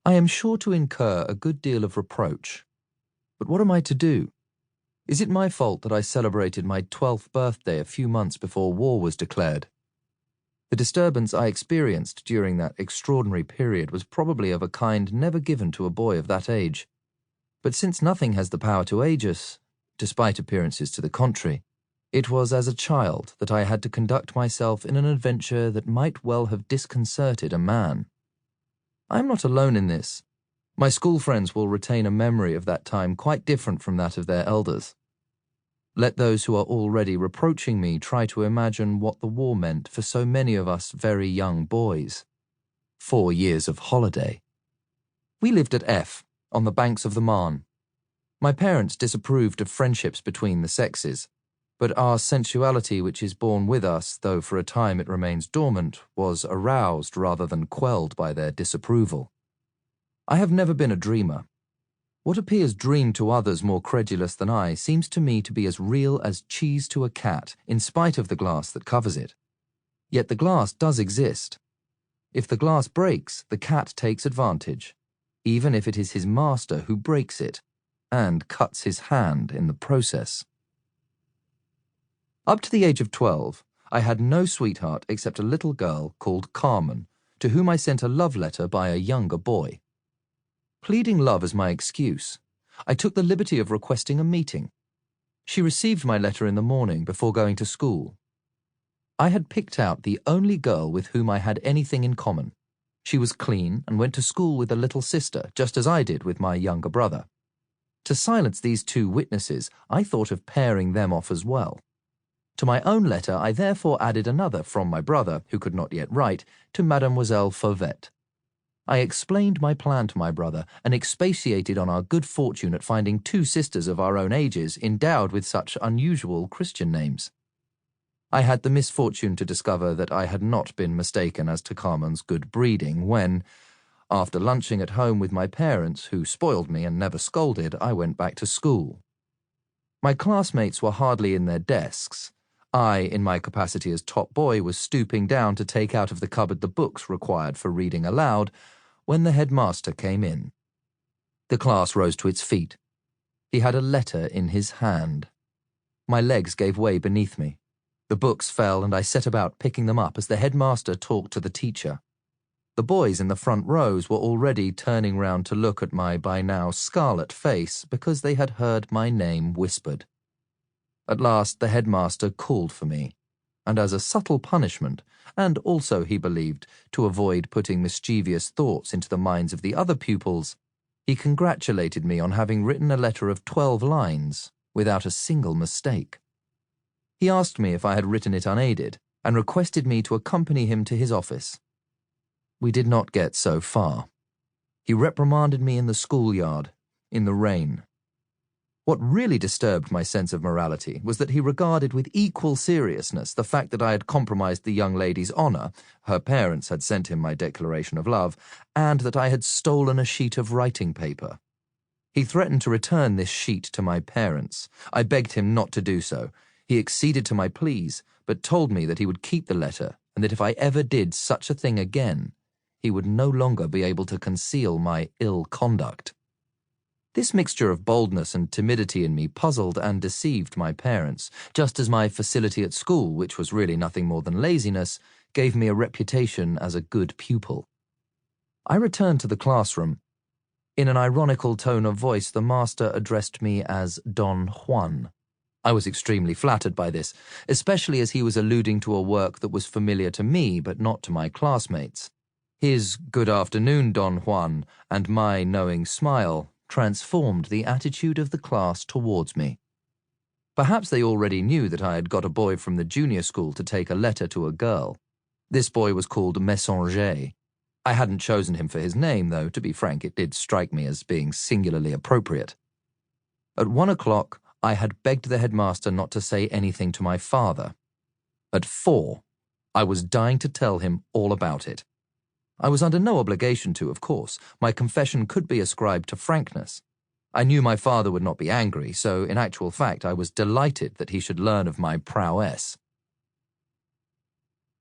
I am sure to incur a good deal of reproach. But what am I to do? Is it my fault that I celebrated my 12th birthday a few months before war was declared? The disturbance I experienced during that extraordinary period was probably of a kind never given to a boy of that age. But since nothing has the power to age us, despite appearances to the contrary, it was as a child that I had to conduct myself in an adventure that might well have disconcerted a man. I am not alone in this. My school friends will retain a memory of that time quite different from that of their elders. Let those who are already reproaching me try to imagine what the war meant for so many of us very young boys. 4 years of holiday. We lived at F, on the banks of the Marne. My parents disapproved of friendships between the sexes, but our sensuality, which is born with us, though for a time it remains dormant, was aroused rather than quelled by their disapproval. I have never been a dreamer. What appears dreamed to others more credulous than I seems to me to be as real as cheese to a cat, in spite of the glass that covers it. Yet the glass does exist. If the glass breaks, the cat takes advantage, even if it is his master who breaks it, and cuts his hand in the process. Up to the age of 12, I had no sweetheart except a little girl called Carmen, to whom I sent a love letter by a younger boy. Pleading love as my excuse, I took the liberty of requesting a meeting. She received my letter in the morning before going to school. I had picked out the only girl with whom I had anything in common. She was clean and went to school with a little sister, just as I did with my younger brother. To silence these two witnesses, I thought of pairing them off as well. To my own letter, I therefore added another from my brother, who could not yet write, to Mademoiselle Fauvette. I explained my plan to my brother and expatiated on our good fortune at finding 2 sisters of our own ages endowed with such unusual Christian names. I had the misfortune to discover that I had not been mistaken as to Carmen's good breeding when, after lunching at home with my parents, who spoiled me and never scolded, I went back to school. My classmates were hardly in their desks. I, in my capacity as top boy, was stooping down to take out of the cupboard the books required for reading aloud when the headmaster came in. The class rose to its feet. He had a letter in his hand. My legs gave way beneath me. The books fell and I set about picking them up as the headmaster talked to the teacher. The boys in the front rows were already turning round to look at my by now scarlet face because they had heard my name whispered. At last the headmaster called for me, and as a subtle punishment, and also, he believed, to avoid putting mischievous thoughts into the minds of the other pupils, he congratulated me on having written a letter of 12 lines without a single mistake. He asked me if I had written it unaided, and requested me to accompany him to his office. We did not get so far. He reprimanded me in the schoolyard, in the rain. What really disturbed my sense of morality was that he regarded with equal seriousness the fact that I had compromised the young lady's honour, her parents had sent him my declaration of love, and that I had stolen a sheet of writing paper. He threatened to return this sheet to my parents. I begged him not to do so. He acceded to my pleas, but told me that he would keep the letter, and that if I ever did such a thing again, he would no longer be able to conceal my ill conduct. This mixture of boldness and timidity in me puzzled and deceived my parents, just as my facility at school, which was really nothing more than laziness, gave me a reputation as a good pupil. I returned to the classroom. In an ironical tone of voice, the master addressed me as Don Juan. I was extremely flattered by this, especially as he was alluding to a work that was familiar to me but not to my classmates. His "Good afternoon, Don Juan," and my knowing smile transformed the attitude of the class towards me. Perhaps they already knew that I had got a boy from the junior school to take a letter to a girl. This boy was called Messenger. I hadn't chosen him for his name, though, to be frank, it did strike me as being singularly appropriate. At 1 o'clock, I had begged the headmaster not to say anything to my father. At 4, I was dying to tell him all about it. I was under no obligation to, of course. My confession could be ascribed to frankness. I knew my father would not be angry, so in actual fact I was delighted that he should learn of my prowess.